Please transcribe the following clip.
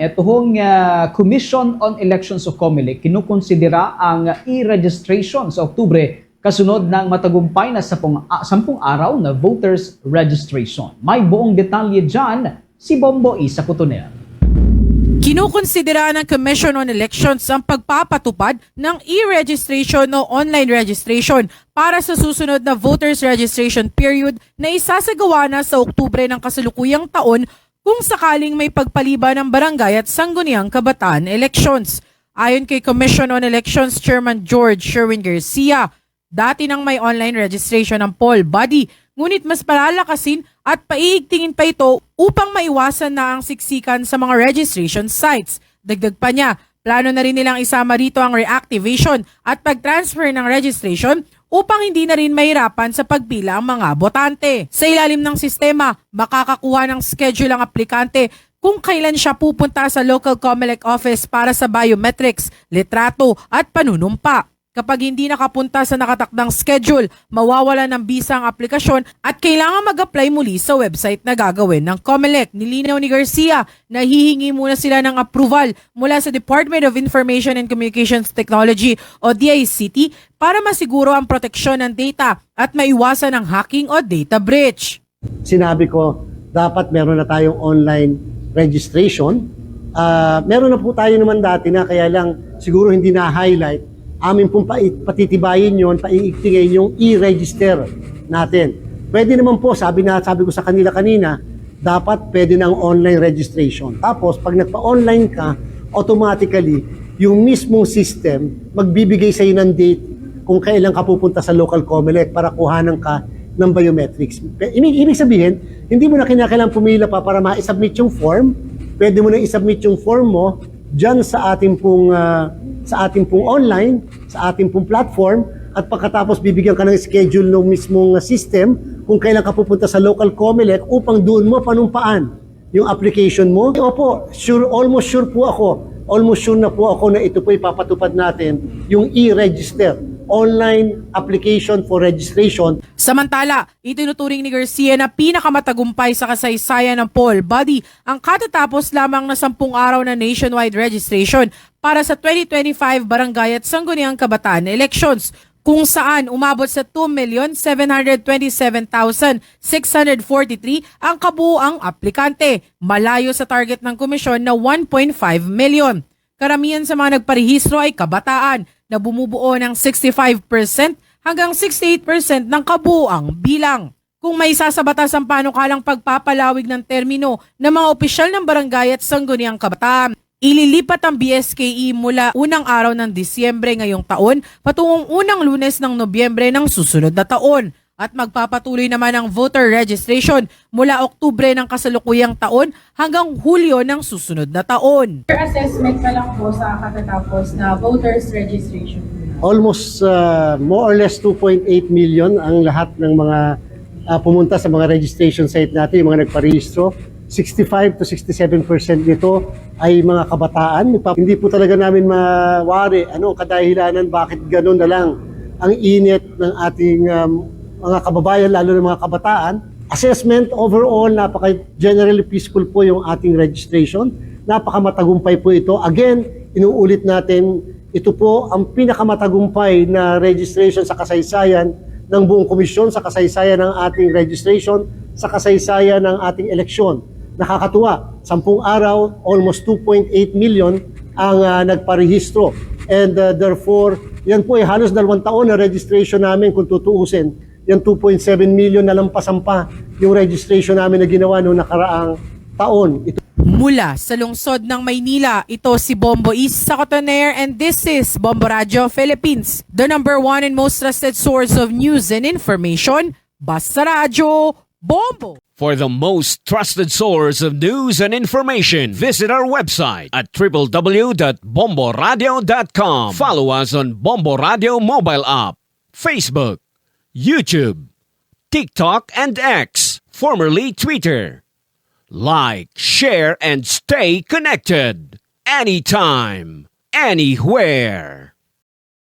Ito hong Commission on Elections o COMELEC kinukonsidera ang e-registration sa Oktubre kasunod ng matagumpay na 10 araw na voters registration. May buong detalye dyan si Bombo Isa Cotoner. Kinukonsidera ng Commission on Elections ang pagpapatupad ng e-registration o online registration para sa susunod na voters registration period na isasagawa na sa Oktubre ng kasalukuyang taon kung sakaling may pagpaliban ng barangay at sangguniang kabataan elections. Ayon kay Commission on Elections Chairman George Sherwin Garcia, dati nang may online registration ng poll body, ngunit mas palalakasin at paiigtingin pa ito upang maiwasan na ang siksikan sa mga registration sites. Dagdag pa niya, plano na rin nilang isama rito ang reactivation at pag-transfer ng registration upang hindi na rin mahirapan sa pagpila ang mga botante. Sa ilalim ng sistema, makakakuha ng schedule ang aplikante kung kailan siya pupunta sa local COMELEC office para sa biometrics, litrato at panunumpa. Kapag hindi nakapunta sa nakatakdang schedule, mawawala ng bisa ang aplikasyon at kailangan mag-apply muli sa website na gagawin ng COMELEC. Nilinaw ni Garcia na hihingi muna sila ng approval mula sa Department of Information and Communications Technology o DICT para masiguro ang proteksyon ng data at maiwasan ang hacking o data breach. Sinabi ko, dapat meron na tayong online registration. Meron na po tayo naman dati na kaya lang siguro hindi na-highlight. Amin pong patitibayin yon, paiigtingin yung e-register natin. Pwede naman po, sabi ko sa kanila kanina, dapat pwede ng online registration. Tapos, pag nagpa-online ka, automatically, yung mismong system, magbibigay sa iyo ng date kung kailan ka pupunta sa local COMELEC para kuhanan ka ng biometrics. Ibig sabihin, hindi mo na kinakailangan pumila pa para ma-submit yung form. Pwede mo na i-submit yung form mo dyan sa ating pong online, sa ating pong platform, at pagkatapos bibigyan ka ng schedule ng mismong system kung kailan ka pupunta sa local COMELEC upang doon mo panumpaan yung application mo. Opo, almost sure na po ako na ito po ipapatupad natin, yung e-register, online application for registration. Samantala, itinuturing ni Garcia na pinakamatagumpay sa kasaysayan ng poll body ang katatapos lamang na 10 araw na nationwide registration para sa 2025 barangay at sangguniang kabataan elections, kung saan umabot sa 2,727,643 ang kabuuang aplikante, malayo sa target ng komisyon na 1.5 million. Karamihan sa mga nagparehistro ay kabataan na bumubuo ng 65% hanggang 68% ng kabuuang bilang. Kung may sasabatas ang panukalang pagpapalawig ng termino ng mga opisyal ng barangay at sangguniang kabataan, ililipat ang BSKE mula unang araw ng Disyembre ngayong taon patungong unang Lunes ng Nobyembre ng susunod na taon. At magpapatuloy naman ang voter registration mula Oktubre ng kasalukuyang taon hanggang Hulyo ng susunod na taon. Assessment pa lang po sa katatapos na voters registration. Almost more or less 2.8 million ang lahat ng mga pumunta sa mga registration site natin, yung mga nagparehistro. 65 to 67% nito ay mga kabataan. Hindi po talaga namin mawari kadahilanan bakit gano'n na lang ang init ng ating mga kababayan, lalo ng mga kabataan. Assessment overall, napaka-generally peaceful po yung ating registration. Napakamatagumpay po ito. Again, inuulit natin, ito po ang pinakamatagumpay na registration sa kasaysayan ng buong komisyon, sa kasaysayan ng ating registration, sa kasaysayan ng ating eleksyon. Nakakatuwa, 10 araw, almost 2.8 million ang nagparehistro. And therefore, yan po ay halos 2 taon na registration namin kung tutuusin. Yung 2.7 million na lampasan pa yung registration namin na ginawa noong nakaraang taon. Mula sa lungsod ng Maynila, ito si Bombo Isa Cotoner and this is Bombo Radio Philippines, the #1 and most trusted source of news and information. Basta Radio, Bombo! For the most trusted source of news and information, visit our website at www.bomboradio.com. Follow us on Bombo Radio mobile app, Facebook, YouTube, TikTok, and X, formerly Twitter. Like, share, and stay connected. Anytime, anywhere.